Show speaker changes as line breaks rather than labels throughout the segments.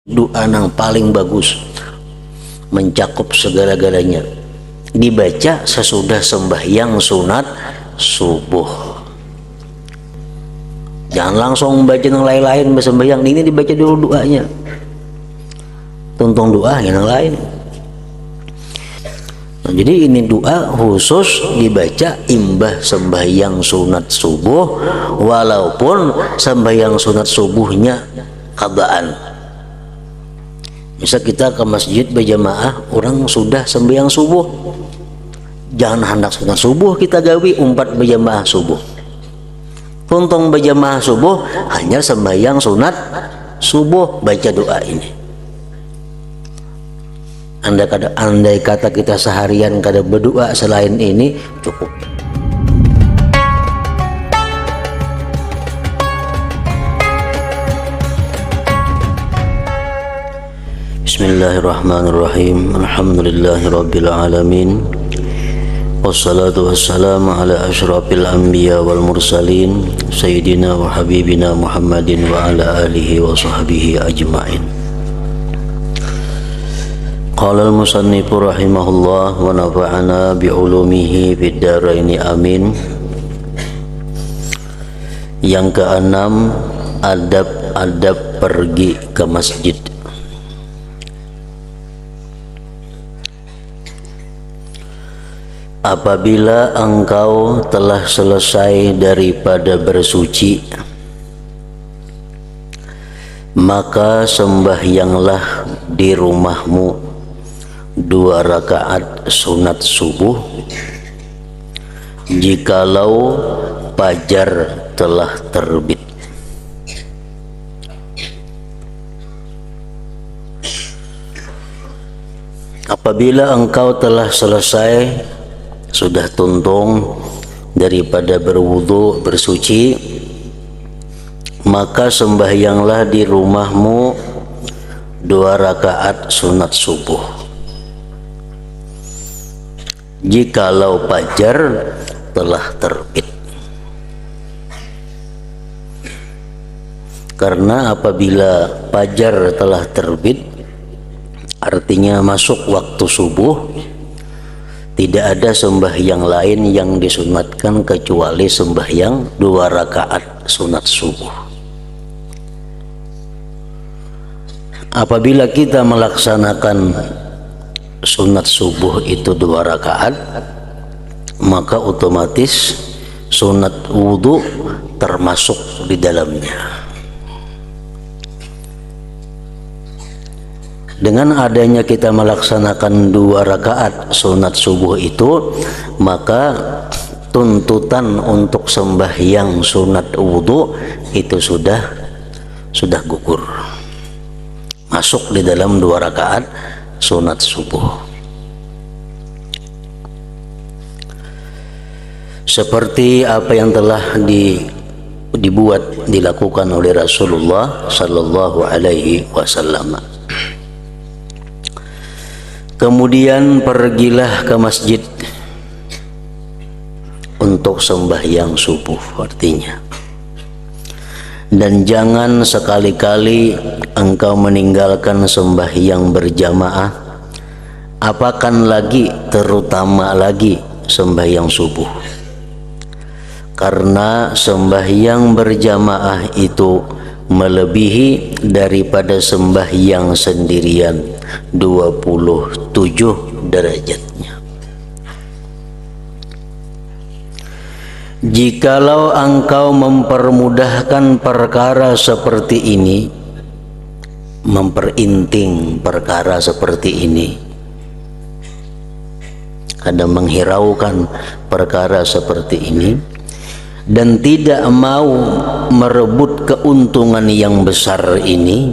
doa yang paling bagus, mencakup segala-galanya, dibaca sesudah sembahyang sunat subuh. Jangan langsung baca yang lain-lain sembahyang, ini dibaca dulu doanya, tuntung doa yang lain. Nah, jadi ini doa khusus dibaca imbah sembahyang sunat subuh, walaupun sembahyang sunat subuhnya qadaan. Misal kita ke masjid berjamaah, orang sudah sembahyang subuh, jangan hendak sunat subuh kita gawi umpat berjamaah subuh. Tuntung berjamaah subuh hanya sembahyang sunat subuh, baca doa ini. Andai kata kita seharian kada berdoa selain ini cukup. Bismillahirrahmanirrahim. Alhamdulillahirabbil alamin. Wassalatu wassalamu ala asyrafil anbiya wal mursalin sayyidina wa habibina Muhammadin wa ala alihi wa sahbihi ajma'in. Qala al-musannifu rahimahullah wa nafa'ana bi'ulumihi fid dharaini amin. Yang keenam, adab-adab pergi ke masjid. Apabila engkau telah selesai daripada bersuci, maka sembahyanglah di rumahmu 2 rakaat sunat subuh jikalau fajar telah terbit. Apabila engkau telah selesai, sudah tuntung daripada berwudu bersuci, maka sembahyanglah di rumahmu 2 rakaat sunat subuh jikalau fajar telah terbit. Karena apabila fajar telah terbit artinya masuk waktu subuh, tidak ada sembahyang lain yang disunatkan kecuali sembahyang 2 rakaat sunat subuh. Apabila kita melaksanakan sunat subuh itu 2 rakaat, maka otomatis sunat wudu termasuk di dalamnya. Dengan adanya kita melaksanakan 2 rakaat sunat subuh itu, maka tuntutan untuk sembahyang sunat wudu itu sudah gugur, masuk di dalam 2 rakaat sunat subuh. Seperti apa yang telah dilakukan oleh Rasulullah sallallahu alaihi wasallam. Kemudian pergilah ke masjid untuk sembahyang subuh artinya. Dan jangan sekali-kali engkau meninggalkan sembahyang berjamaah, apakan lagi terutama lagi sembahyang subuh. Karena sembahyang berjamaah itu melebihi daripada sembahyang sendirian 27 derajatnya. Jikalau engkau mempermudahkan perkara seperti ini, memperinting perkara seperti ini, kadang menghiraukan perkara seperti ini, dan tidak mau merebut keuntungan yang besar ini,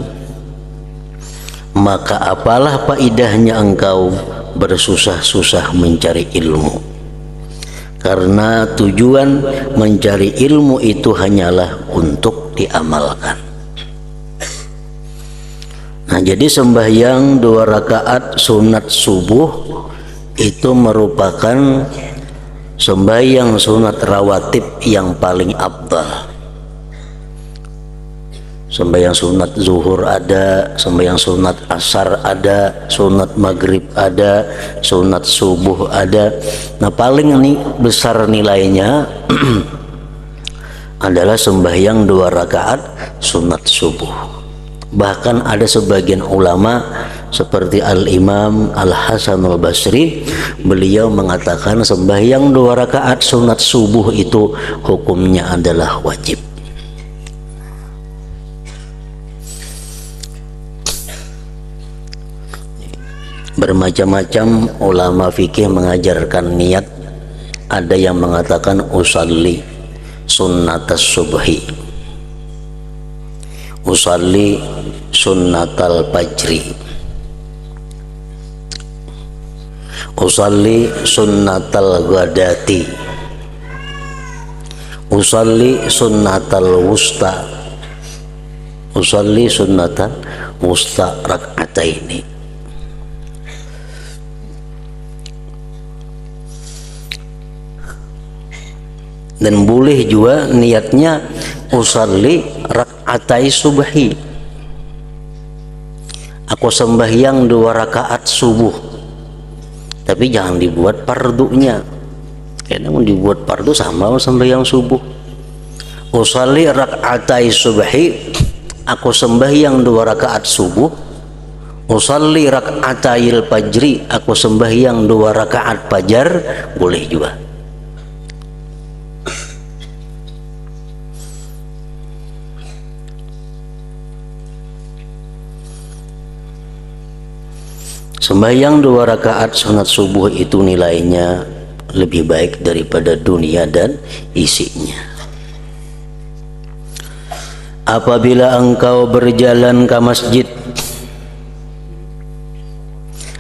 maka apalah faedahnya engkau bersusah-susah mencari ilmu. Karena tujuan mencari ilmu itu hanyalah untuk diamalkan. Nah, jadi sembahyang 2 rakaat sunat subuh itu merupakan sembahyang sunat rawatib yang paling afdal. Sembahyang sunat zuhur ada, sembahyang sunat asar ada, sunat maghrib ada, sunat subuh ada. Nah paling ini besar nilainya adalah sembahyang 2 rakaat sunat subuh. Bahkan ada sebagian ulama seperti Al-Imam Al-Hasan Al-Basri, beliau mengatakan sembahyang 2 rakaat sunat subuh itu hukumnya adalah wajib. Bermacam-macam ulama fikih mengajarkan niat. Ada yang mengatakan usalli sunnatas subhi, usalli sunnatal fajri, usalli sunnatal ghadati, usalli sunnatal wusta, usalli sunnatal wusta rak'ataini. Dan boleh juga niatnya usalli rak'atai subhi, aku sembahyang 2 rakaat subuh, tapi jangan dibuat fardunya. Karena mau dibuat fardu sama sembahyang subuh. Usalli rak'atai subhi, aku sembahyang 2 rakaat subuh. Usalli rak'atail fajri, aku sembahyang 2 rakaat fajar, boleh juga. Sembahyang 2 rakaat sunat subuh itu nilainya lebih baik daripada dunia dan isinya. Apabila engkau berjalan ke masjid,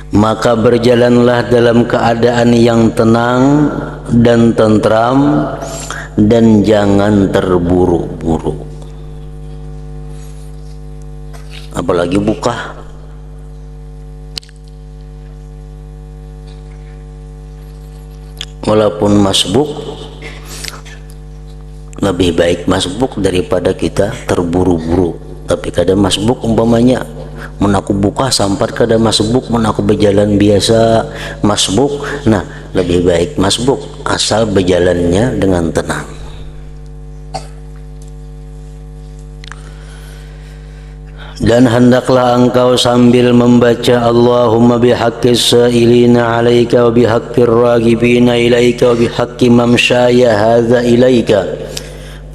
maka berjalanlah dalam keadaan yang tenang dan tentram, dan jangan terburu-buru. Apalagi buka. Walaupun masbuk, lebih baik masbuk daripada kita terburu-buru. Tapi kadang masbuk umpamanya menaku buka sampai kadang masbuk menaku berjalan biasa masbuk. Nah lebih baik masbuk asal berjalannya dengan tenang. Dan hendaklah engkau sambil membaca Allahumma bihaqqis sa'ilina alaika wa bihaqqir ragibina ilaika wa bihaqqi mamsyaya hadza ilaika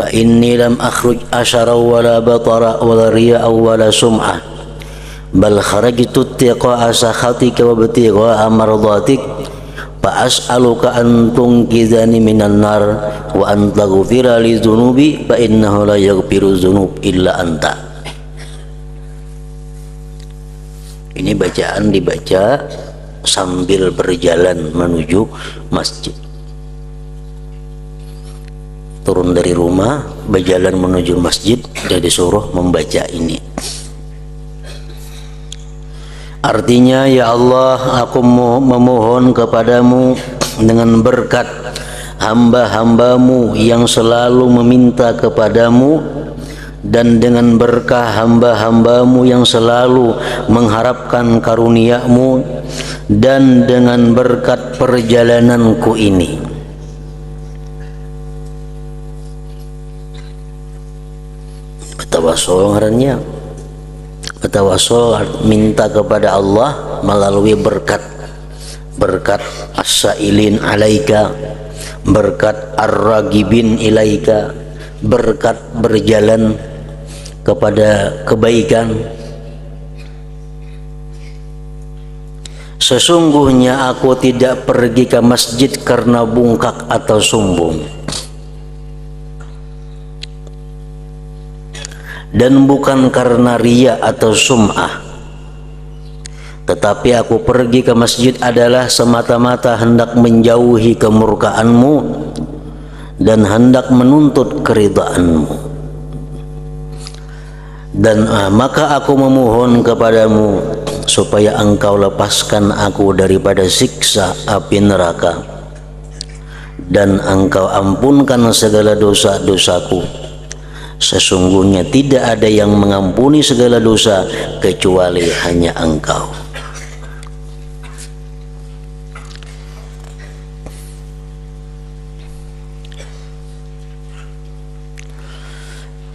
fa inni lam akhruj asyara wala batara wala riya wala sum'ah bal kharajtu tiqa'a sakhatika wa btigha'a mardatik fa as'aluka an tunqidhani minan nar wa an taghfira li dhunubi fa innahu la yaghfiru dhunub illa anta. Ini bacaan dibaca sambil berjalan menuju masjid. Turun dari rumah, berjalan menuju masjid, dan disuruh membaca ini. Artinya, ya Allah, aku memohon kepadamu dengan berkat hamba-hambamu yang selalu meminta kepadamu, dan dengan berkah hamba-hambamu yang selalu mengharapkan karunia-Mu, dan dengan berkat perjalananku ini. Bertawassul ngarannya. Bertawassul minta kepada Allah melalui berkat as-sa'ilin alaika, berkat ar-ragibin ilaika, berkat berjalan kepada kebaikan. Sesungguhnya aku tidak pergi ke masjid karena bungkak atau sombong, dan bukan karena riya atau sum'ah, tetapi aku pergi ke masjid adalah semata-mata hendak menjauhi kemurkaanmu dan hendak menuntut keridhaanmu. Dan maka aku memohon kepadamu supaya engkau lepaskan aku daripada siksa api neraka, dan engkau ampunkan segala dosa-dosaku, Sesungguhnya tidak ada yang mengampuni segala dosa kecuali hanya Engkau.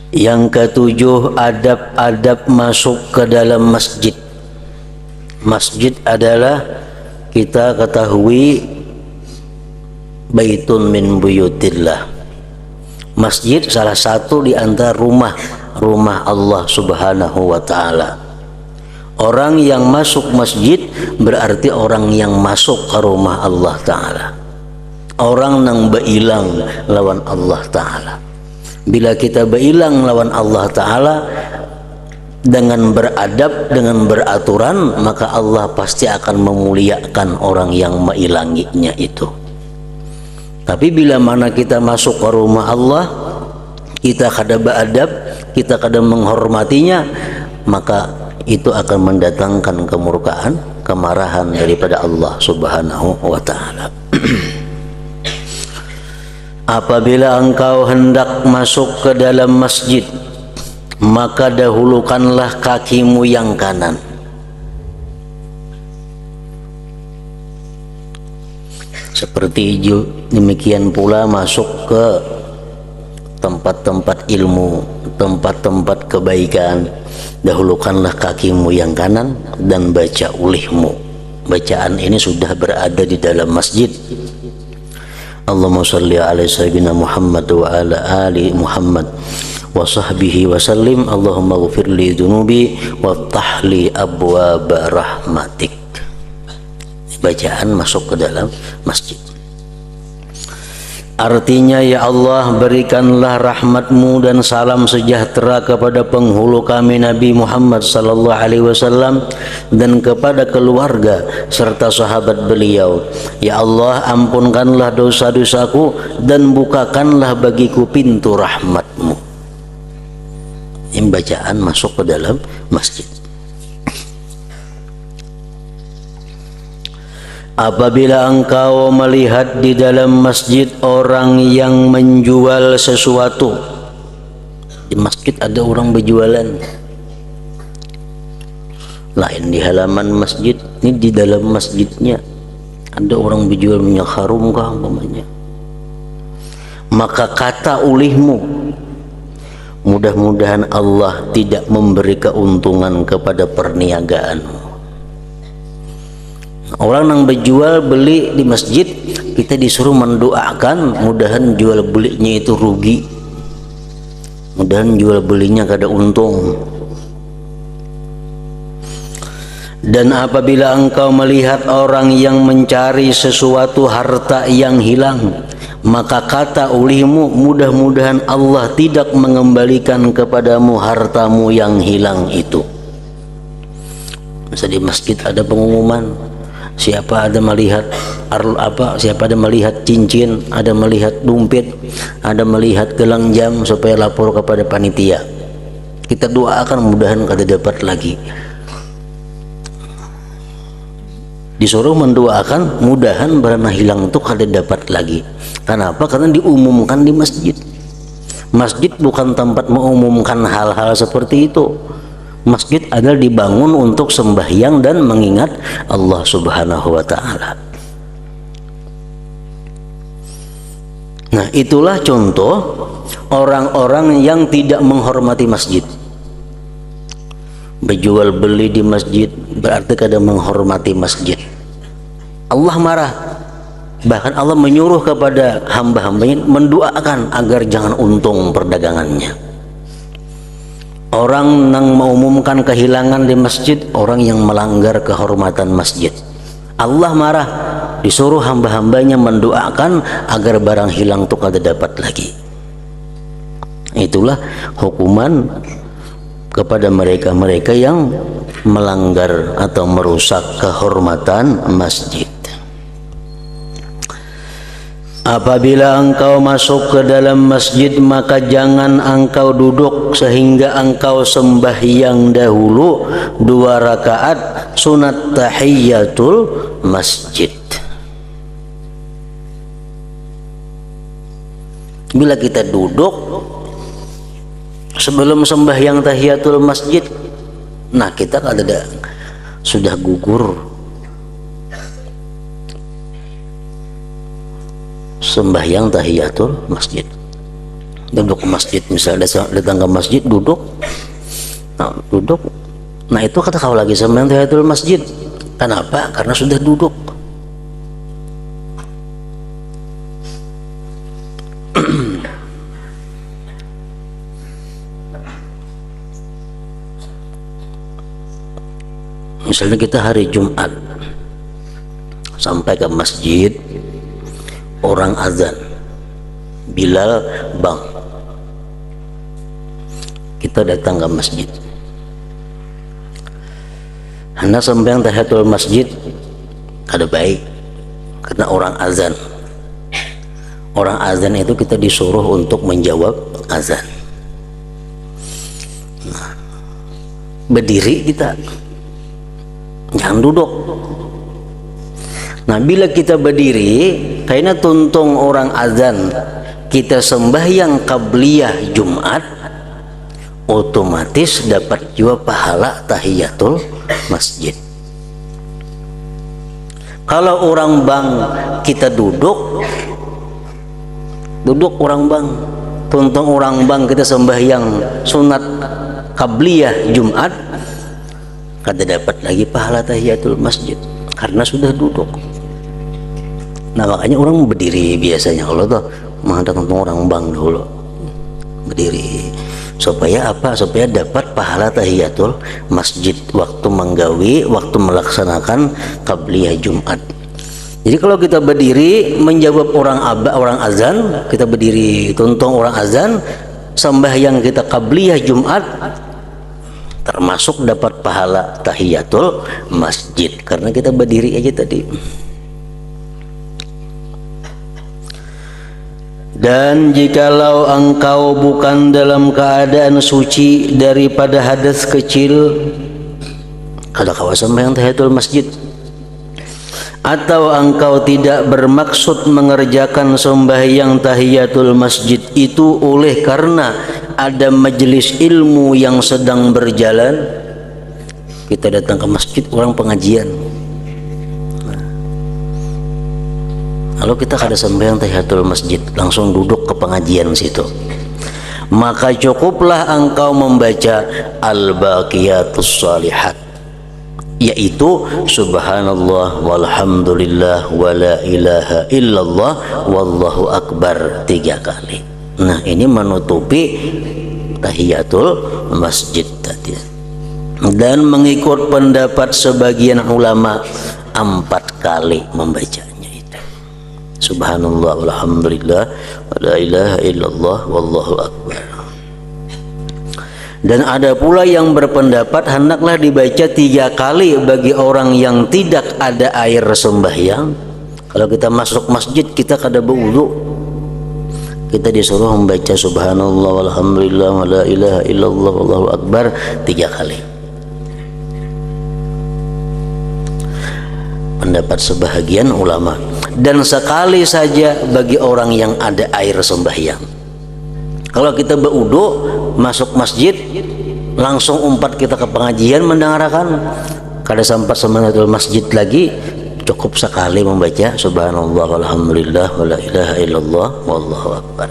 Yang ketujuh, adab-adab masuk ke dalam masjid. Masjid adalah, kita ketahui, baitun min buyutillah. Masjid salah satu di antara rumah Allah Subhanahu wa ta'ala. Orang yang masuk masjid berarti orang yang masuk ke rumah Allah ta'ala. Orang yang berilang lawan Allah ta'ala. Bila kita berilang lawan Allah ta'ala dengan beradab, dengan beraturan, maka Allah pasti akan memuliakan orang yang mengilanginya itu. Tapi bila mana kita masuk ke rumah Allah, kita kada beradab, kita kada menghormatinya, maka itu akan mendatangkan kemurkaan, kemarahan daripada Allah Subhanahu wa ta'ala. Apabila engkau hendak masuk ke dalam masjid, maka dahulukanlah kakimu yang kanan. Seperti demikian pula masuk ke tempat-tempat ilmu, tempat-tempat kebaikan, dahulukanlah kakimu yang kanan dan baca ulihmu. Bacaan ini sudah berada di dalam masjid. Allahumma salli ala sayyidina Muhammad wa ala ali Muhammad wa sahbihi wa sallim. Allahumma ghfir li dhunubi wa ftah li abwaaba rahmatik. Bacaan masuk ke dalam masjid. Artinya, ya Allah, berikanlah rahmatmu dan salam sejahtera kepada penghulu kami Nabi Muhammad sallallahu alaihi wasallam dan kepada keluarga serta sahabat beliau. Ya Allah, ampunkanlah dosa-dosaku dan bukakanlah bagiku pintu rahmatmu. Ini bacaan masuk ke dalam masjid. Apabila engkau melihat di dalam masjid orang yang menjual sesuatu, di masjid ada orang berjualan, lain di halaman masjid, ini di dalam masjidnya ada orang berjual minyak harum kah umpamanya, maka kata ulihmu, mudah-mudahan Allah tidak memberi keuntungan kepada perniagaanmu. Orang yang berjual beli di masjid, kita disuruh mendoakan mudahan jual belinya itu rugi, mudahan jual belinya kada untung. Dan apabila engkau melihat orang yang mencari sesuatu harta yang hilang, maka kata ulihmu, mudah-mudahan Allah tidak mengembalikan kepadamu hartamu yang hilang itu. Masa di masjid ada pengumuman, siapa ada melihat siapa ada melihat cincin, ada melihat dompet, ada melihat gelang jam, supaya lapor kepada panitia. Kita doakan mudahan kada dapat lagi. Disuruh mendoakan mudahan barang hilang itu kada dapat lagi. Kenapa? Karena diumumkan di masjid. Masjid bukan tempat mengumumkan hal-hal seperti itu. Masjid adalah dibangun untuk sembahyang dan mengingat Allah Subhanahu wa ta'ala. Nah, itulah contoh orang-orang yang tidak menghormati masjid. Berjual beli di masjid berarti kada menghormati masjid. Allah marah. Bahkan Allah menyuruh kepada hamba-hambanya mendoakan agar jangan untung perdagangannya. Orang yang mengumumkan kehilangan di masjid, orang yang melanggar kehormatan masjid. Allah marah, disuruh hamba-hambanya mendoakan agar barang hilang itu kada dapat lagi. Itulah hukuman kepada mereka-mereka yang melanggar atau merusak kehormatan masjid. Apabila engkau masuk ke dalam masjid, maka jangan engkau duduk sehingga engkau sembahyang dahulu 2 rakaat sunat tahiyatul masjid. Bila kita duduk sebelum sembahyang tahiyatul masjid, nah kita kan ada sudah gugur sembahyang tahiyatul masjid, duduk ke masjid, misalnya datang ke masjid duduk, nah itu kata kau lagi sembahyang tahiyatul masjid. Kenapa? Karena sudah duduk. Misalnya kita hari Jumat sampai ke masjid, orang azan, Bilal bang, kita datang ke masjid, hendak sembahyang tahiyatul masjid, kada baik karena orang azan. Orang azan itu kita disuruh untuk menjawab azan. Nah, berdiri kita, jangan duduk. Nah, bila kita berdiri, karena tuntung orang azan, kita sembahyang qabliyah Jumat, otomatis dapat juga pahala tahiyatul masjid. Kalau orang bang kita duduk orang bang, tuntung orang bang kita sembahyang sunat qabliyah Jumat, kada dapat lagi pahala tahiyatul masjid karena sudah duduk. Nah, makanya orang berdiri biasanya kalau tuh menghadap orang bang dulu berdiri, supaya apa? Supaya dapat pahala tahiyatul masjid waktu menggawi, waktu melaksanakan qabliyah Jumat. Jadi kalau kita berdiri menjawab orang azan, kita berdiri tuntung orang azan, sembahyang kita qabliyah Jumat, termasuk dapat pahala tahiyatul masjid karena kita berdiri aja tadi. Dan jikalau engkau bukan dalam keadaan suci daripada hadas kecil, kada kau sembahyang tahiyatul masjid, atau engkau tidak bermaksud mengerjakan sembahyang tahiyatul masjid itu oleh karena ada majelis ilmu yang sedang berjalan, kita datang ke masjid orang pengajian, kalau kita kada sembahyang tahiyatul masjid langsung duduk ke pengajian situ, maka cukuplah engkau membaca al-baqiyatus shalihat, yaitu subhanallah walhamdulillah wala ilaha illallah wallahu akbar 3 kali. Nah, ini menutupi tahiyatul masjid tadi. Dan mengikut pendapat sebagian ulama 4 kali membacanya itu. Subhanallah walhamdulillah wala ilaha illallah wallahu akbar. Dan ada pula yang berpendapat hendaklah dibaca 3 kali bagi orang yang tidak ada air sembahyang. Kalau kita masuk masjid kita kada berwudu, kita disuruh membaca subhanallah walhamdulillah wala ilaha illallah wallahu akbar 3 kali. Pendapat sebahagian ulama. Dan sekali saja bagi orang yang ada air sembahyang. Kalau kita berwudu masuk masjid langsung umpat kita ke pengajian mendengarkan, kada sampai semanatul masjid lagi, cukup sekali membaca subhanallah walhamdulillah wala ilaha illallah wallahu akbar.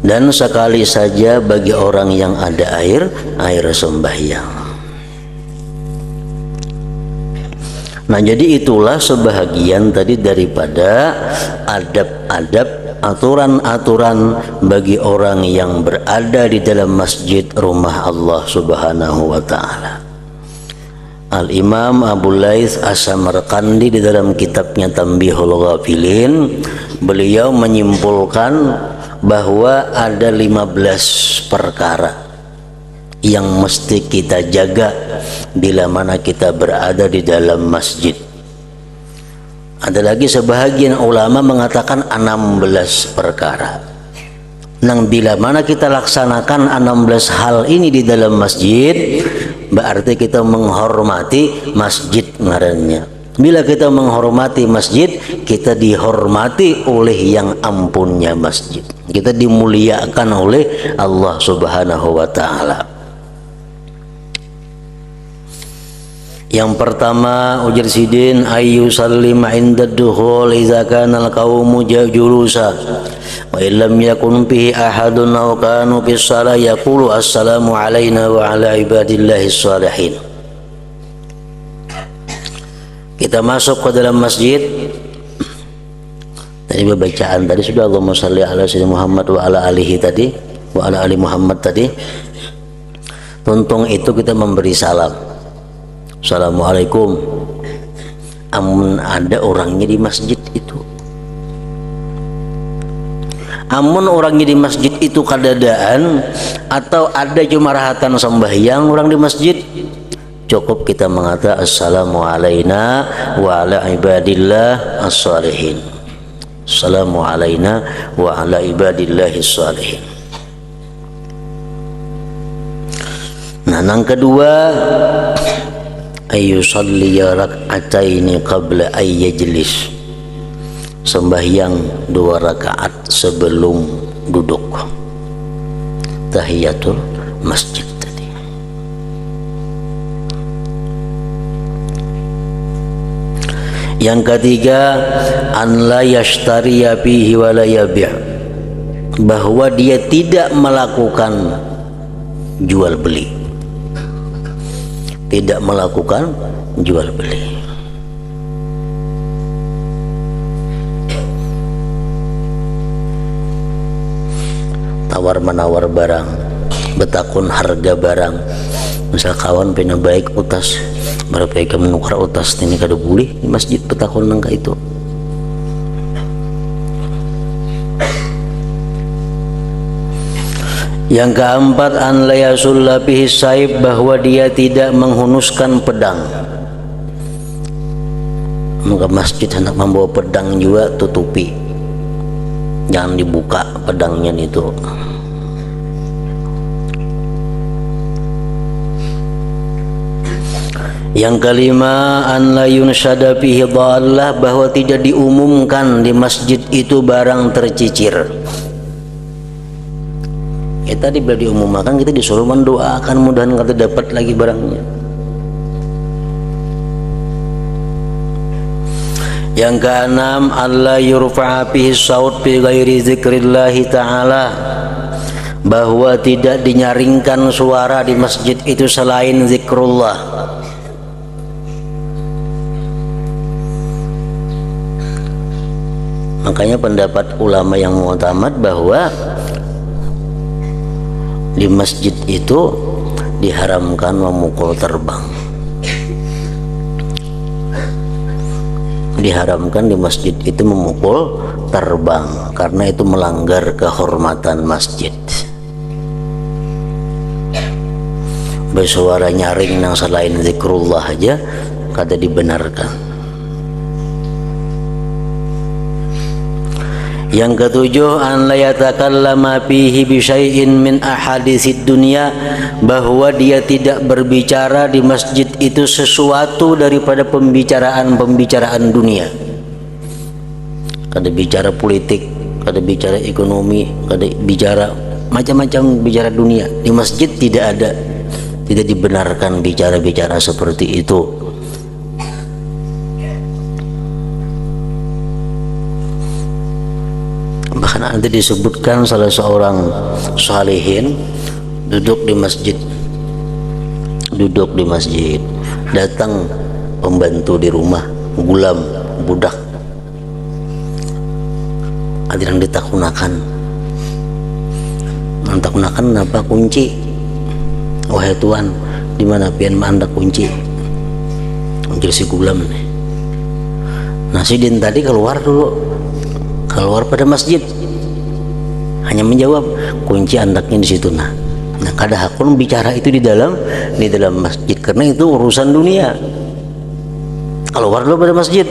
Dan sekali saja bagi orang yang ada air sembahyang. Nah, jadi itulah sebahagian tadi daripada adab-adab, aturan-aturan bagi orang yang berada di dalam masjid rumah Allah Subhanahu wa taala. Al-Imam Abu Laits As-Samarqandi di dalam kitabnya Tanbihul Ghafilin, beliau menyimpulkan bahwa ada 15 perkara yang mesti kita jaga bila mana kita berada di dalam masjid. Ada lagi sebahagian ulama mengatakan 16 perkara. Nang bila mana kita laksanakan 16 hal ini di dalam masjid, berarti kita menghormati masjid ngarannya. Bila kita menghormati masjid, kita dihormati oleh yang ampunnya masjid. Kita dimuliakan oleh Allah Subhanahu wa taala. Yang pertama, ujar sidin, ayu sallim inda dukhul idza kana al-qaumu julusa wa illam yakun fihi ahadun aw kanu fi shalah yaqulu assalamu alaina wa ala ibadillahis shalihin. Kita masuk ke dalam masjid. Tadi bacaan tadi sudah, Allahumma shalli ala sayyidina Muhammad wa ala alihi tadi, wa ala ali Muhammad tadi. Tuntung itu kita memberi salam. Assalamualaikum. Amun ada orangnya di masjid itu. Amun orangnya di masjid itu kadadaan atau ada jumarahatan sembahyang orang di masjid, cukup kita mengatakan assalamu alaina wa ala ibadillah as-salihin. Assalamu alaina wa ala ibadillahi as-salihin. Nah, yang kedua, ayyusalliya rak'ataini qabla ayyajlis. Sembahyang 2 rakaat sebelum duduk. Tahiyatul masjid. Yang ketiga, an la yashtariya fihi wa la yabi', bahwa dia tidak melakukan jual beli. Tidak melakukan jual beli. Tawar menawar barang, betakun harga barang. Misal kawan pena baik utas, berapa menukar utas ini kada boleh di masjid betakun nangka itu. Yang keempat, an la yasulla bihi saib, bahwa dia tidak menghunuskan pedang. Maka masjid hendak membawa pedang juga tutupi, jangan dibuka pedangnya itu. Yang kelima, an la yunshada fihi dhallah, bahwa tidak diumumkan di masjid itu barang tercicir. Kita bila diumumkan, kita disuruh mendoakan mudahan kita dapat lagi barangnya. Yang keenam, alla yurfa'a fihi saut fi ghairi zikrillahi ta'ala, bahwa tidak dinyaringkan suara di masjid itu selain zikrullah. Makanya pendapat ulama yang mu'tamad bahwa di masjid itu diharamkan memukul terbang. Diharamkan di masjid itu memukul terbang, karena itu melanggar kehormatan masjid. Bersuara nyaring nang selain zikrullah aja kada dibenarkan. Yang ketujuh, an la yatakallama fihi bi syai'in min ahaditsid dunya, bahwa dia tidak berbicara di masjid itu sesuatu daripada pembicaraan dunia. Kada bicara politik, kada bicara ekonomi, kada bicara macam-macam bicara dunia. Di masjid tidak ada, tidak dibenarkan bicara-bicara seperti itu. Bahkan nanti disebutkan salah seorang salihin duduk di masjid, datang pembantu di rumah, gulam, budak, adiran ditakunakan apa kunci, wahai tuan, di mana pian anda kunci? Ujar si gulam nih. Nah, sidin tadi keluar pada masjid, hanya menjawab kunci andaknya di situ. Nah, kada hakun bicara itu di dalam masjid, karena itu urusan dunia. Keluar dulu pada masjid,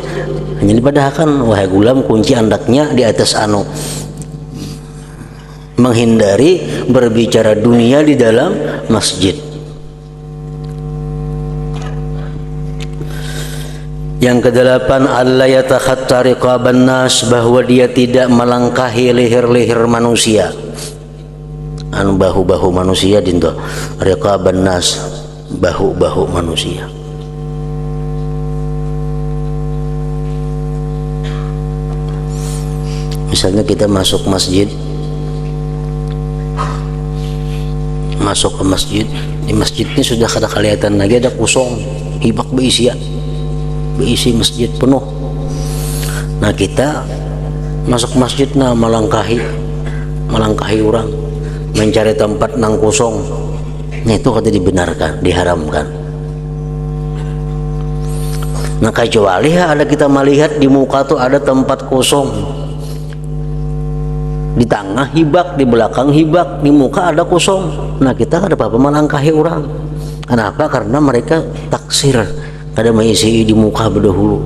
hanya dipadahakan, wahai gulam, kunci andaknya di atas anu. Menghindari berbicara dunia di dalam masjid. Yang kedelapan, alla yatakhatta riqaban nas, bahwa dia tidak melangkahi leher-leher manusia, anu bahu-bahu manusia dinto, riqaban nas, bahu-bahu manusia. Misalnya kita masuk masjid, masuk ke masjid, di masjid ini sudah kada kelihatan lagi, ada kosong, hibak beisi masjid penuh. Nah kita masuk masjid, nah melangkahi orang, mencari tempat nang kosong, nah itu kata dibenarkan, diharamkan. Nah kecuali ada kita melihat di muka tuh ada tempat kosong, di tengah hibak, di belakang hibak, di muka ada kosong, nah kita kada apa-apa melangkahi orang. Kenapa? Karena mereka taksir, kada mengisi di muka berdahulu.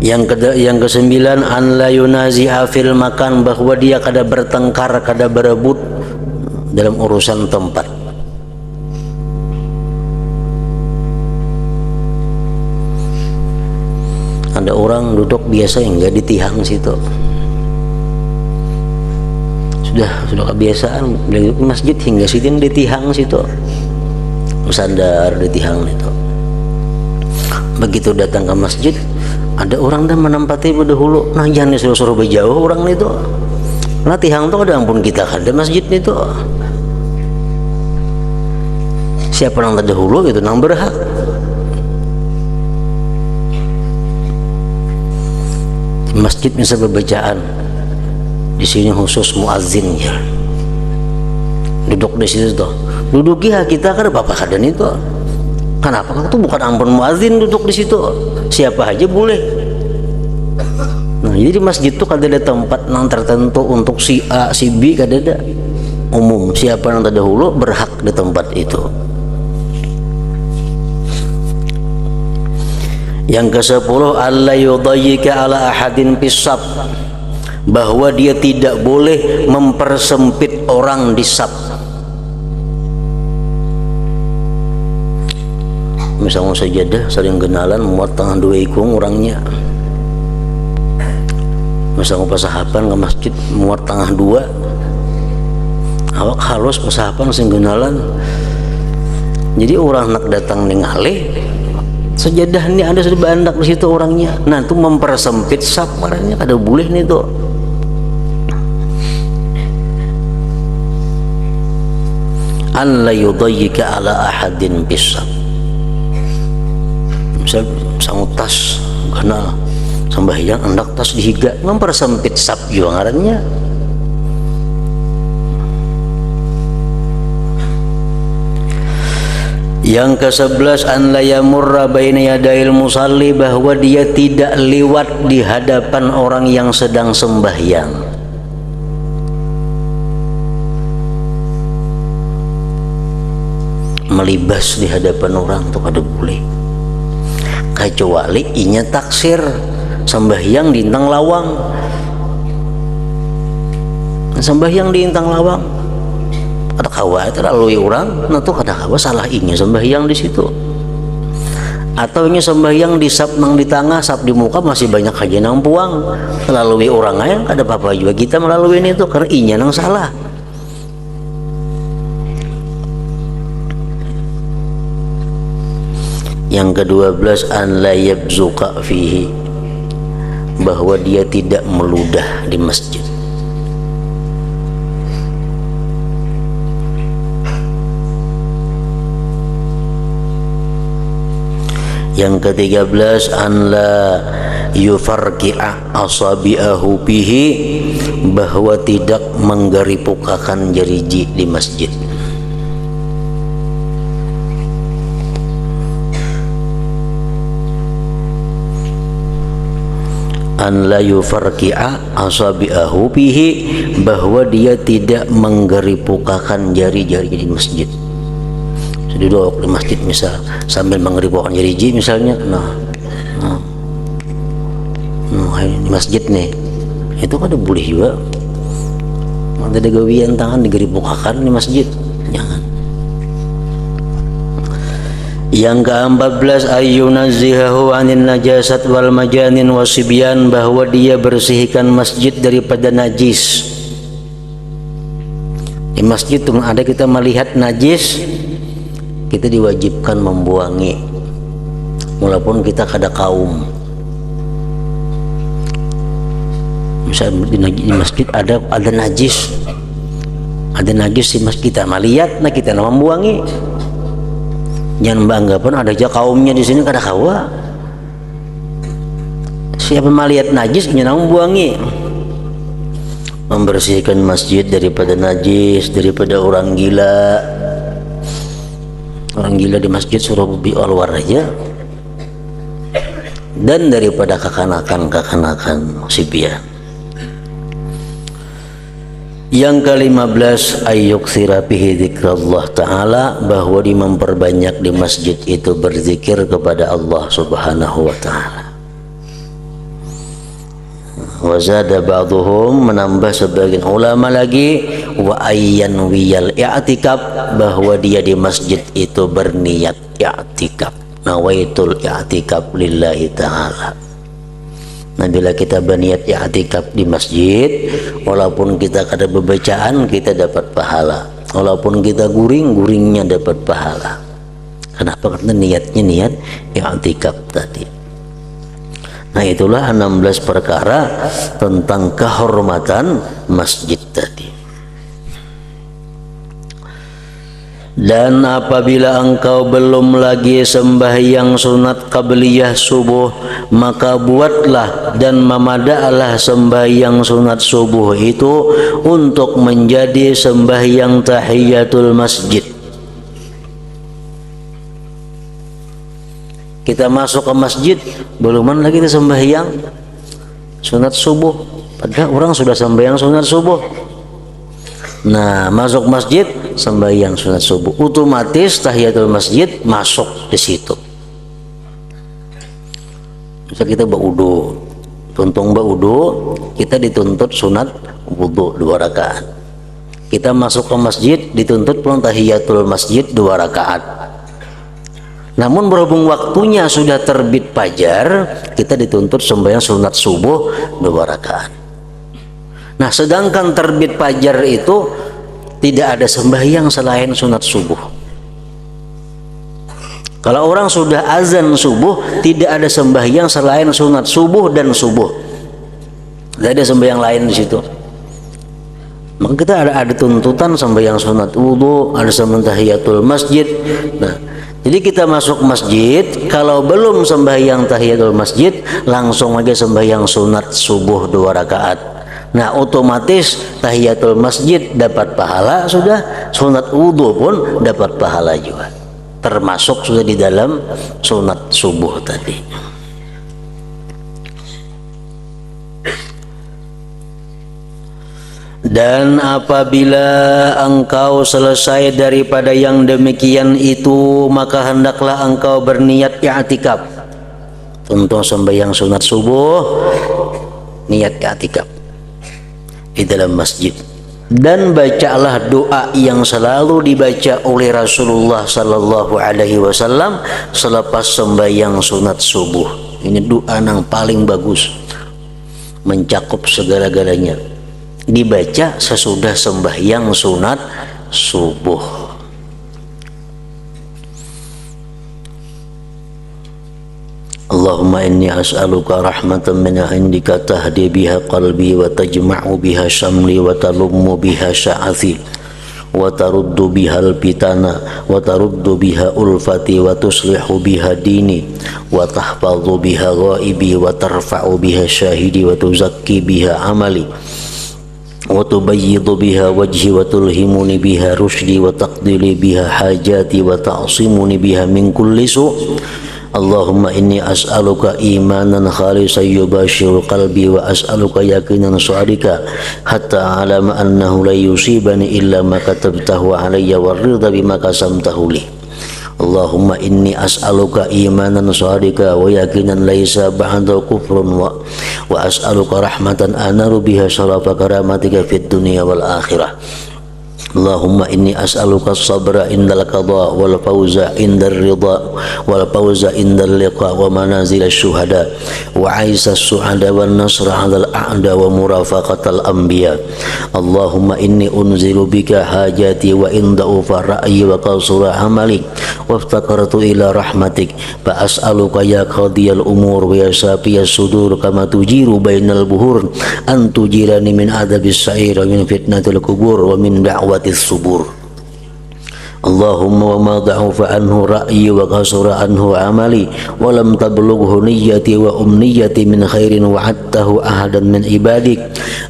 Yang kesembilan, an la yunazi'a fil makan, bahwa dia kada bertengkar, kada berebut dalam urusan tempat. Ada orang duduk biasa enggak di tihang situ, sudah kebiasaan dari masjid hingga situ di tihang situ, bersandar di tihang itu. Begitu datang ke masjid, ada orang dan menempati berdahulu, nah jangan disuruh-suruh berjauh orang itu. Nah tihang itu ada ampun kita ada masjid itu. Siapa yang terdahulu itu nang berhak. Di masjid bisa berbacaan, di sini khusus muazzin ya. Duduk di situ tuh, duduk ya kita kan apa kadan itu. Kenapa? Itu bukan ampun muazzin duduk di situ, siapa aja boleh. Nah jadi di masjid tuh kada ada tempat nang tertentu untuk si A si B, kada ada, umum. Siapa yang terdahulu berhak di tempat itu. Yang ke-10, alla yudayyika ala ahadin pisab, bahwa dia tidak boleh mempersempit orang di sab. Misalnya sajadah sering kenalan muat tengah dua ikung orangnya, misalnya pasahapan ke masjid muat tengah dua, awak halus pasahapan sering kenalan, jadi orang nak datang ningali sejadah ini ada sudah bandak di situ orangnya. Nah itu mempersempit sab, makanya kada boleh nih tuh. An la yudayyika ala ahadin bisab. Misal sangu tas kenal sambahyang hendak tas dihiga, mempersempit sab juga ngarannya. Yang ke-11, an la yamurra baina yadail musalli, bahwa dia tidak lewat di hadapan orang yang sedang sembahyang. Melibas di hadapan orang itu kada boleh, kecuali inya taksir sembahyang di intang lawang. Sembahyang di intang lawang ada kawa itu lalui orang, nah tuh kada kawa salah inya sembahyang di situ. Atau inya sembahyang di sab nang di tengah, sab di muka masih banyak aja nang puang, melalui orang aja kada apa-apa juga kita melalui ini tuh, karena inya nang salah. Yang ke-12, an la yabzuqa fihi, bahwa dia tidak meludah di masjid. Yang ke-13, an la yufarqi'a asabi'ahu bihi, bahwa tidak menggeripukakan jariji di masjid. An la yufarqi'a asabi'ahu bihi, bahwa dia tidak menggeripukakan jari-jari di masjid. Duduk di masjid misal sambil menggeripukan jariji misalnya, di masjid nih itu kan boleh juga. Ada gawian tangan digeripukakan di masjid, jangan. Yang ke-14 ayyunazzihahu 'anil najasat wal majanin wasibyan, bahwa dia bersihkan masjid daripada najis. Di masjid tuh ada kita melihat najis, kita diwajibkan membuangi walaupun kita kada kaum. Misalnya di masjid ada najis, di masjid, kita melihat, nah kita membuangi. Jangan beranggapan ada aja kaumnya di sini kada kawa. Siapa melihat najis jangan membuangi. Membersihkan masjid daripada najis, daripada orang gila. Orang gila di masjid suruh keluar aja. Dan daripada kekanakan sibyan. Yang ke-15 ayyuktsira bihi dzikrullah ta'ala, bahwa memperbanyak di masjid itu berzikir kepada Allah Subhanahu wa ta'ala. Wa zada ba'dhum, menambah sebagian ulama lagi, wa ayyan wiyal i'tikaf, bahwa dia di masjid itu berniat i'tikaf, nawaitul i'tikaf lillahi ta'ala. Nah, bila kita berniat i'tikaf di masjid, walaupun kita kada bebacaan, kita dapat pahala. Walaupun kita guringnya dapat pahala. Kenapa? Karena niatnya niat i'tikaf tadi. Nah, itulah 16 perkara tentang kehormatan masjid tadi. Dan apabila engkau belum lagi sembahyang sunat qabliyah subuh, maka buatlah dan memadaalah sembahyang sunat subuh itu untuk menjadi sembahyang tahiyatul masjid. Kita masuk ke masjid, belum lagi kita sembahyang sunat subuh, padahal orang sudah sembahyang sunat subuh. Nah, masuk masjid sembahyang sunat subuh, otomatis tahiyatul masjid masuk di situ. Misal kita berwudu, tuntung berwudu, kita dituntut sunat wudu 2 rakaat. Kita masuk ke masjid dituntut pulang tahiyatul masjid 2 rakaat. Namun berhubung waktunya sudah terbit fajar, kita dituntut sembahyang sunat subuh 2 rakaat. Nah, sedangkan terbit fajar itu tidak ada sembahyang selain sunat subuh. Kalau orang sudah azan subuh, tidak ada sembahyang selain sunat subuh dan subuh. Tidak ada sembahyang lain di situ. Maka kita ada tuntutan sembahyang sunat wudu, ada sembahyang tahiyatul masjid. Nah, jadi kita masuk masjid, kalau belum sembahyang tahiyatul masjid, langsung aja sembahyang sunat subuh 2 rakaat. Nah, otomatis tahiyatul masjid dapat pahala, sudah sunat wudu pun dapat pahala juga, termasuk sudah di dalam sunat subuh tadi. Dan apabila engkau selesai daripada yang demikian itu, maka hendaklah engkau berniat i'tikaf. Tentu sembahyang sunat subuh, niat i'tikaf di dalam masjid. Dan bacalah doa yang selalu dibaca oleh Rasulullah sallallahu alaihi wasallam selepas sembahyang sunat subuh. Ini doa yang paling bagus, mencakup segala-galanya, dibaca sesudah sembahyang sunat subuh. Allahumma inni as'aluka rahmatan min indika tahdi biha qalbi wa tajma'u biha syamli wa talummu biha sya'athi wa taruddu biha al-pitana wa taruddu biha ulfati wa tuslihu biha dini wa tahfadhu biha ghaibi wa tarfa'u biha syahidi wa tuzakki biha amali wa tubayyidu biha wajhi wa tulhimuni biha rushdi wa taqdili biha hajati wa ta'simuni biha min kulli su'. Allahumma inni as'aluka imanan khalisan yubashiru qalbi wa as'aluka yaqinan su'adika hatta alama annahu la yusibani illa ma katabtahu alayya wa ridha bima qasamtahu li. Allahumma inni as'aluka imanan su'adika wa yaqinan laysa ba'da kufrun wa as'aluka rahmatan anaru biha syarafa karamatika fid dunya wal akhirah. Allahumma inni as'aluka as-sabra indal qada wal fawza indar ridha wal fawza indal liqa wa manazil asy-syuhada wa aisa as-su'ada wan nasra 'alal a'da wa murafaqatal anbiya. Allahumma inni unzilu bika hajati wa inda'u ra'yi wa qasura amali waftakartu ila rahmatik fa as'aluka ya qadiyal umur wa ya safiyas sudur kama tujiru bainal buhur an tujirani min adabis sa'ir wa min fitnatil kubur wa min da'watis subur. Allahumma wa ma da'ufa anhu ra'yi wa qasura anhu amali wa lam tablughu niyyati wa umniyati min khairin wa'adtahu ahadan min ibadik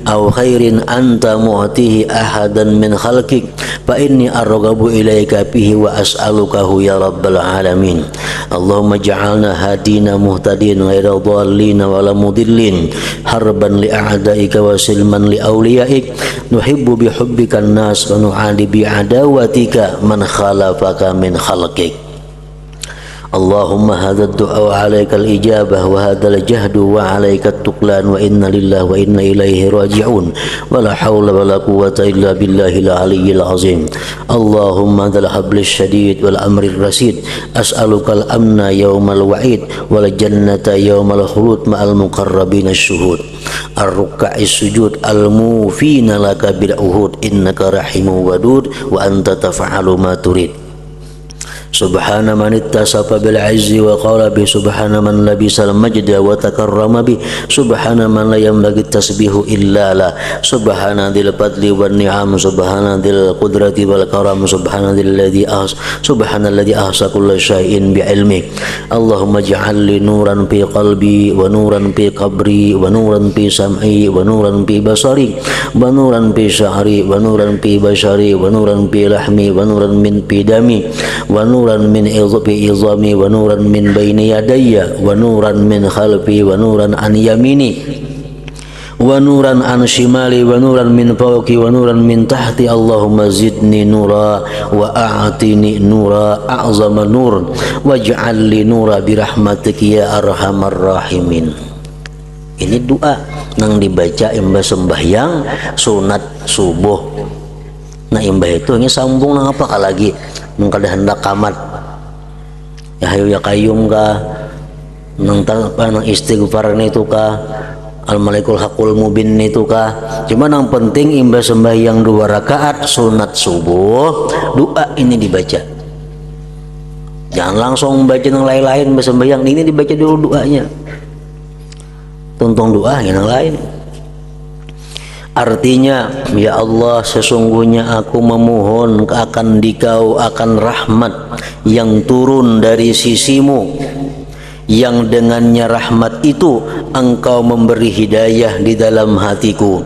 aw khairin anta mu'tihi ahadan min khalqik fa inni arghabu ilaika bihi wa as'alukahu ya rabbal alamin. Allahumma ja'alna hadina muhtadin ghaira dhallin wa la mudillin harban li a'daika wa silman li awliyaik nuhibbu bi hubbikan nas wa nu'adi bi adawatika man khalafaka min khalqik. Allahumma hadha ad-du'a wa 'alaika al-ijabah wa hadha al-jahdu wa 'alaika at-tuqlan wa inna lillahi wa inna ilaihi raji'un wa la hawla wa la quwwata illa billahil 'aliyyil 'azim. Allahumma dhal hablis shadid wal amrir rasid as'aluka al-amna yawmal wa'id wal jannata yawmal khulud ma'al muqarrabin asy-syuhud ar-ruk'a'is sujud al-mufina laka bil uhud innaka rahimun wadud wa anta taf'alu ma turid. Subhana man ittasafa bil izzi wa qala bi subhana man labisal majda wa takarrama bi subhana man la yanbaghi tasbihu illa la subhana dzil fadli wan ni'am subhana dzil qudrati wal karam subhana dzilladzi subhanalladzi ahsa kulla syai'in bi ilmi. Allahumma ij'al li nuran fi qalbi wa nuran fi qabri wa nuran fi sam'i wa nuran fi basari wa nuran fi sya'ri wa nuran fi bashari wa nuran fi lahmi wa nuran min fi dami wa nuran min izami wa nuran min baini yadayya wa nuran min khalfi wa nuran an yamini wa nuran an shimali wa nuran min fawqi wa nuran min tahti. Allahumma zidni nura wa a'tini nura a'zama nur waj'al li nura bi rahmatika ya arhamar rahimin. Ini doa yang dibaca imbah sembahyang sunat subuh. Nah imbah itu ini sambung nang apa lagi kada hendak kamat ya hayu ya kayyum ka nang nang istighfar itu ka al-malikul hakul mubin itu ka. Cuma yang penting imbah sembahyang 2 rakaat sunat subuh doa ini dibaca, jangan langsung baca yang lain-lain. Imbah sembahyang ini dibaca dulu doanya, tuntung doa yang lain. Artinya, ya Allah, sesungguhnya aku memohon akan Dikau akan rahmat yang turun dari sisimu, yang dengannya rahmat itu Engkau memberi hidayah di dalam hatiku,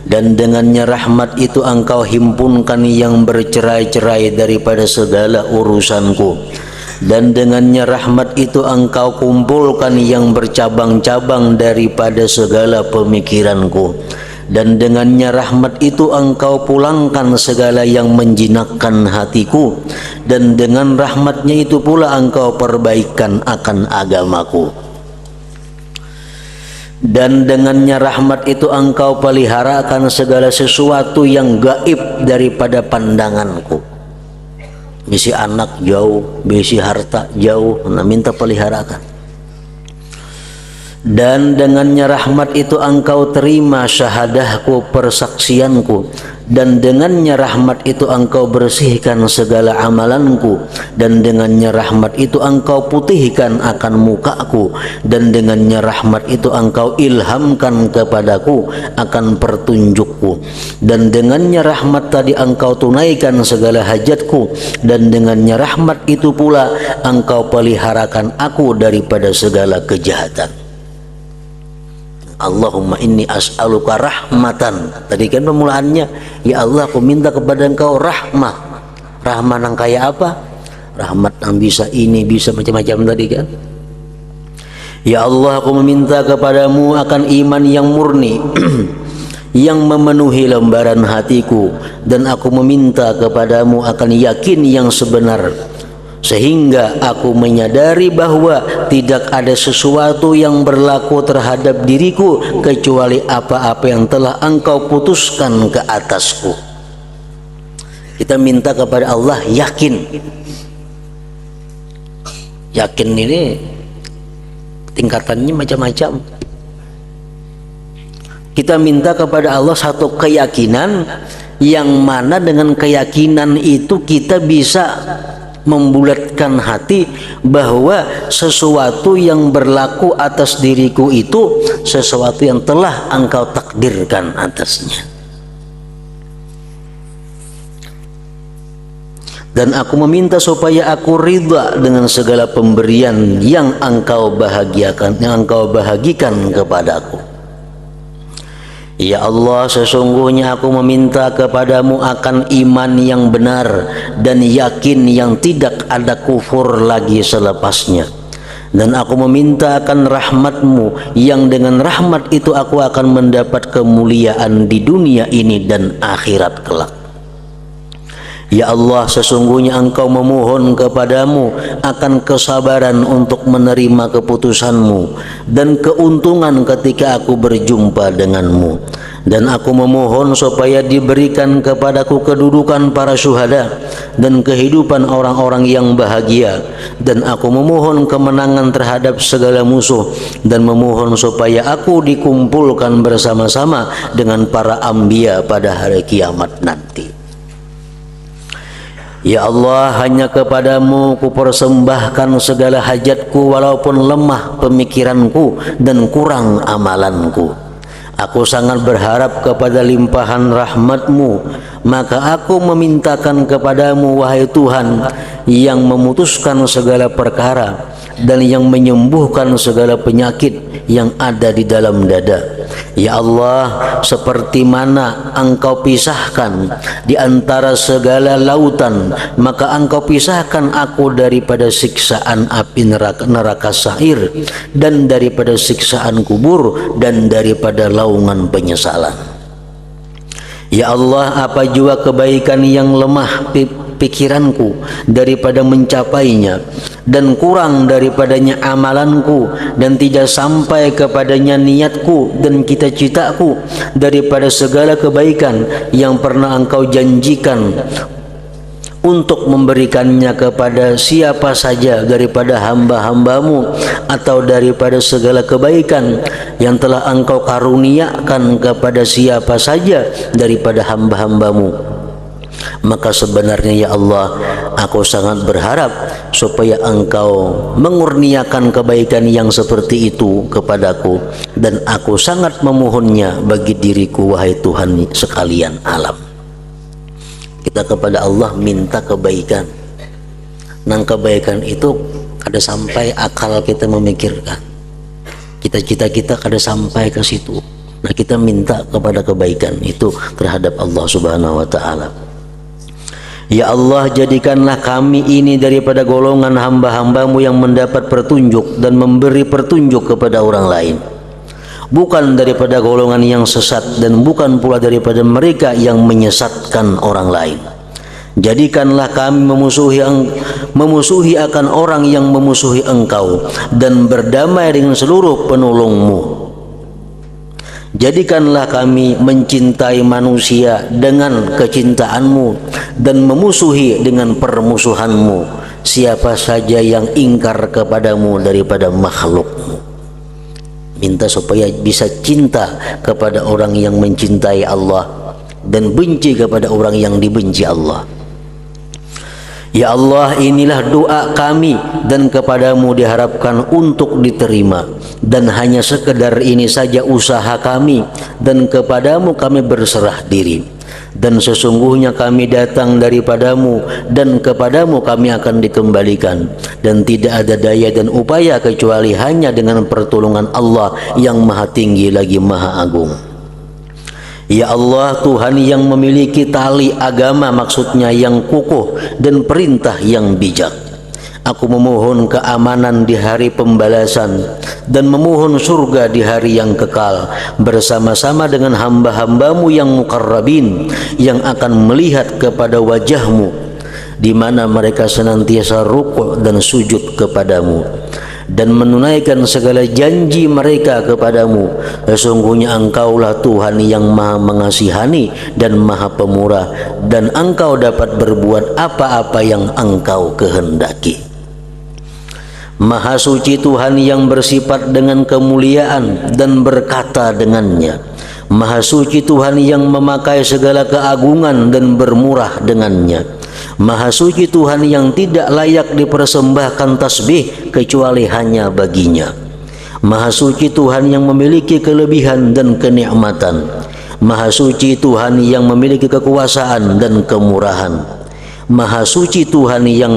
dan dengannya rahmat itu Engkau himpunkan yang bercerai-cerai daripada segala urusanku, dan dengannya rahmat itu Engkau kumpulkan yang bercabang-cabang daripada segala pemikiranku, dan dengannya rahmat itu Engkau pulangkan segala yang menjinakkan hatiku, dan dengan rahmatnya itu pula Engkau perbaikan akan agamaku, dan dengannya rahmat itu Engkau peliharakan segala sesuatu yang gaib daripada pandanganku. Bisi anak jauh, bisi harta jauh, nah minta peliharakan. Dan dengannya rahmat itu Engkau terima syahadahku, persaksianku, dan dengannya rahmat itu Engkau bersihkan segala amalanku, dan dengannya rahmat itu Engkau putihkan akan mukaku, dan dengannya rahmat itu Engkau ilhamkan kepadaku akan pertunjukku, dan dengannya rahmat tadi Engkau tunaikan segala hajatku, dan dengannya rahmat itu pula Engkau peliharakan aku daripada segala kejahatan. Allahumma inni as'aluka rahmatan. Tadi kan pemulaannya, ya Allah aku minta kepada Engkau rahmah. Rahmah yang kayak apa? Rahmat yang bisa ini, bisa macam-macam tadi kan. Ya Allah aku meminta kepadamu akan iman yang murni yang memenuhi lembaran hatiku, dan aku meminta kepadamu akan yakin yang sebenar, sehingga aku menyadari bahwa tidak ada sesuatu yang berlaku terhadap diriku kecuali apa-apa yang telah Engkau putuskan ke atasku. Kita minta kepada Allah yakin. Yakin ini tingkatannya macam-macam. Kita minta kepada Allah satu keyakinan yang mana dengan keyakinan itu kita bisa membulatkan hati bahwa sesuatu yang berlaku atas diriku itu sesuatu yang telah Engkau takdirkan atasnya. Dan aku meminta supaya aku ridha dengan segala pemberian yang Engkau bahagiakan, yang Engkau bahagikan kepadaku. Ya Allah, sesungguhnya aku meminta kepadamu akan iman yang benar dan yakin yang tidak ada kufur lagi selepasnya. Dan aku meminta akan rahmatmu yang dengan rahmat itu aku akan mendapat kemuliaan di dunia ini dan akhirat kelak. Ya Allah, sesungguhnya Engkau memohon kepadamu akan kesabaran untuk menerima keputusanmu dan keuntungan ketika aku berjumpa denganmu. Dan aku memohon supaya diberikan kepadaku kedudukan para syuhada dan kehidupan orang-orang yang bahagia. Dan aku memohon kemenangan terhadap segala musuh dan memohon supaya aku dikumpulkan bersama-sama dengan para anbiya pada hari kiamat nanti. Ya Allah, hanya kepadamu kupersembahkan segala hajatku walaupun lemah pemikiranku dan kurang amalanku. Aku sangat berharap kepada limpahan rahmatmu, maka aku memintakan kepadamu, wahai Tuhan, yang memutuskan segala perkara dan yang menyembuhkan segala penyakit yang ada di dalam dada. Ya Allah, seperti mana Engkau pisahkan di antara segala lautan, maka Engkau pisahkan aku daripada siksaan api neraka sa'ir dan daripada siksaan kubur dan daripada laungan penyesalan. Ya Allah, apa jua kebaikan yang lemah pikiranku daripada mencapainya dan kurang daripadanya amalanku dan tidak sampai kepadanya niatku dan cita-citaku daripada segala kebaikan yang pernah Engkau janjikan untuk memberikannya kepada siapa saja daripada hamba-hambamu atau daripada segala kebaikan yang telah Engkau karuniakan kepada siapa saja daripada hamba-hambamu. Maka sebenarnya ya Allah, aku sangat berharap supaya Engkau mengurniakan kebaikan yang seperti itu kepadaku, dan aku sangat memohonnya bagi diriku, wahai Tuhan sekalian alam. Kita kepada Allah minta kebaikan. Nang kebaikan itu kada sampai akal kita memikirkan. Cita-cita kita kada sampai ke situ. Nah, kita minta kepada kebaikan itu terhadap Allah Subhanahu wa taala. Ya Allah, jadikanlah kami ini daripada golongan hamba-hambamu yang mendapat petunjuk dan memberi petunjuk kepada orang lain, bukan daripada golongan yang sesat dan bukan pula daripada mereka yang menyesatkan orang lain. Jadikanlah kami memusuhi akan orang yang memusuhi Engkau dan berdamai dengan seluruh penolongmu. Jadikanlah kami mencintai manusia dengan kecintaanmu dan memusuhi dengan permusuhanmu siapa saja yang ingkar kepadamu daripada makhlukmu. Minta supaya bisa cinta kepada orang yang mencintai Allah dan benci kepada orang yang dibenci Allah. Ya Allah, inilah doa kami dan kepadamu diharapkan untuk diterima, dan hanya sekedar ini saja usaha kami, dan kepadamu kami berserah diri. Dan sesungguhnya kami datang daripadamu dan kepadamu kami akan dikembalikan, dan tidak ada daya dan upaya kecuali hanya dengan pertolongan Allah yang maha tinggi lagi maha agung. Ya Allah, Tuhan yang memiliki tali agama, maksudnya yang kukuh, dan perintah yang bijak, aku memohon keamanan di hari pembalasan dan memohon surga di hari yang kekal bersama-sama dengan hamba-hambamu yang mukarrabin yang akan melihat kepada wajahmu di mana mereka senantiasa rukuk dan sujud kepadamu. dan menunaikan segala janji mereka kepadamu. Sesungguhnya Engkaulah Tuhan yang Maha Mengasihani dan Maha Pemurah, dan Engkau dapat berbuat apa-apa yang Engkau kehendaki. Maha suci Tuhan yang bersifat dengan kemuliaan dan berkata dengannya. Maha suci Tuhan yang memakai segala keagungan dan bermurah dengannya. Maha suci Tuhan yang tidak layak dipersembahkan tasbih kecuali hanya baginya. Maha suci Tuhan yang memiliki kelebihan dan kenikmatan. Maha suci Tuhan yang memiliki kekuasaan dan kemurahan. Maha suci Tuhan yang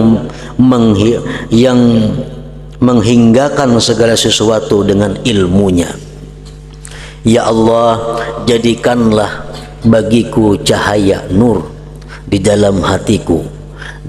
menghinggakan segala sesuatu dengan ilmunya. Ya Allah, jadikanlah bagiku cahaya nur di dalam hatiku,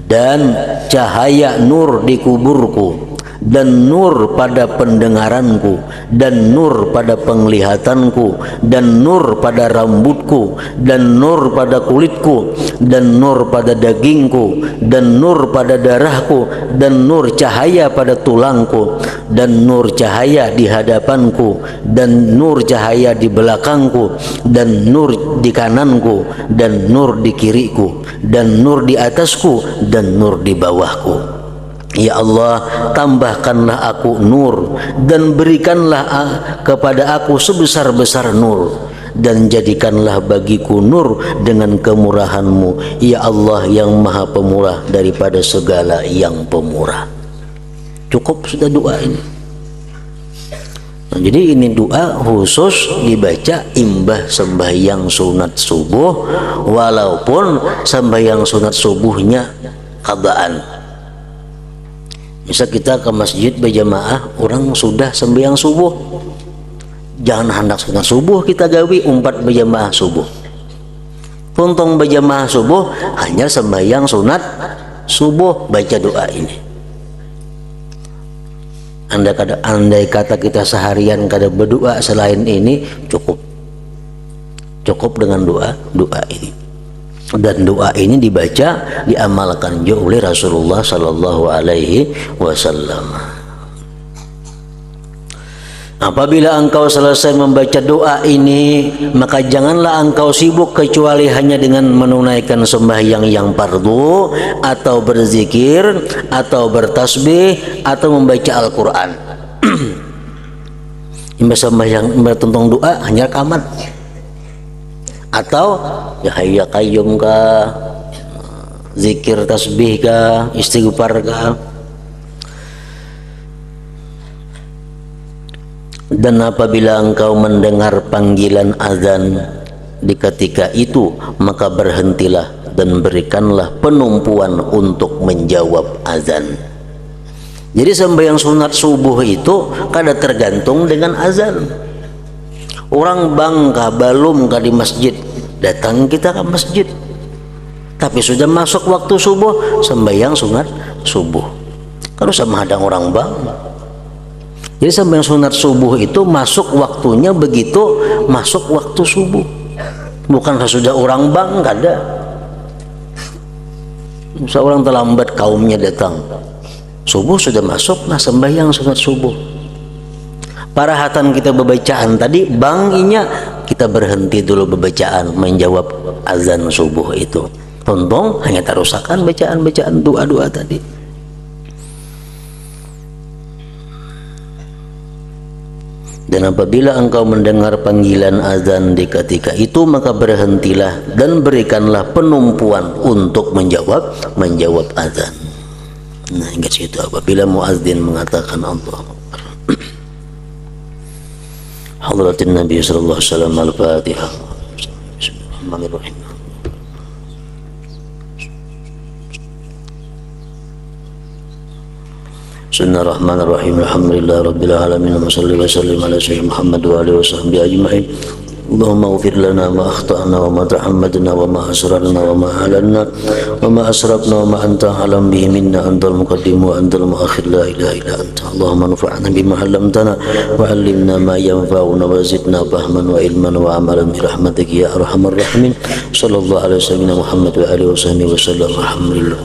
dan cahaya nur di kuburku, dan nur pada pendengaranku, dan nur pada penglihatanku, dan nur pada rambutku, dan nur pada kulitku, dan nur pada dagingku, dan nur pada darahku, dan nur cahaya pada tulangku, dan nur cahaya di hadapanku, dan nur cahaya di belakangku, dan nur di kananku, dan nur di kiriku, dan nur di atasku, dan nur di bawahku. Ya Allah, tambahkanlah aku nur dan berikanlah kepada aku sebesar-besar nur, dan jadikanlah bagiku nur dengan kemurahan-Mu, ya Allah yang Maha Pemurah daripada segala yang pemurah. Cukup sudah doa ini. Nah, jadi ini doa khusus dibaca imbah sembahyang sunat subuh, walaupun sembahyang sunat subuhnya qadaan. Misal kita ke masjid berjamaah, orang sudah sembahyang subuh, jangan hendak sunat subuh kita gawi umpat berjamaah subuh. Tuntung berjamaah subuh hanya sembahyang sunat subuh, baca doa ini. Andai kata kita seharian kada berdoa selain ini, cukup dengan doa ini. Dan doa ini dibaca, diamalkan juga oleh Rasulullah Sallallahu Alaihi Wasallam. Apabila engkau selesai membaca doa ini, maka janganlah engkau sibuk kecuali hanya dengan menunaikan sembahyang yang fardu, atau berzikir, atau bertasbih, atau membaca Al-Quran. Sembahyang tentang doa hanya kamat, atau ya hayya qayyum ka, zikir tasbih ka, istighfar ka. Dan apabila engkau mendengar panggilan azan di ketika itu, maka berhentilah dan berikanlah penumpuan untuk menjawab azan. Jadi sembahyang sunat subuh itu kada tergantung dengan azan. Orang bangka balum di masjid, datang kita ke masjid, tapi sudah masuk waktu subuh, sembahyang sunat subuh. Kalau sama ada orang bang, jadi sembahyang sunat subuh itu masuk waktunya begitu masuk waktu subuh, bukan sesudah orang bang, kada. Seorang terlambat kaumnya datang, subuh sudah masuk, nah sembahyang sunat subuh. Parahatan kita bebacaan tadi banginya, kita berhenti dulu bebacaan menjawab azan subuh itu. Tonton hanya terusakan bacaan-bacaan doa-doa tadi. Dan apabila engkau mendengar panggilan azan di ketika itu, maka berhentilah dan berikanlah penumpuan untuk menjawab azan. Nah, ingat situ apabila muazzin mengatakan Allah. Hadratin Nabi sallallahu alaihi wasallam. Al-Fatihah. Bismillahirrahmanirrahim. Bismillahirrahmanirrahim. Alhamdulillahi rabbil alamin. Wa salli wa sallim ala sayyidina Muhammad wa alihi washabbihi ajma'in. Allahumma ighfir lana ma akhtana wa ma tahammadna wa ma asrarna wa ma alanna wa ma asrafna wa ma anta alam bihi minna, antal muqaddim wa antal muakhir, la ilaha illa anta. Allahumma anfa'na bima 'allamtana wa 'allimna ma yanfa'una wa zidna fahman wa ilman wa amalan bi rahmatika ya arhamar rahimin. Sallallahu alaihi wasallam Muhammad wa alihi wasahbihi wasallam. Alhamdulillah.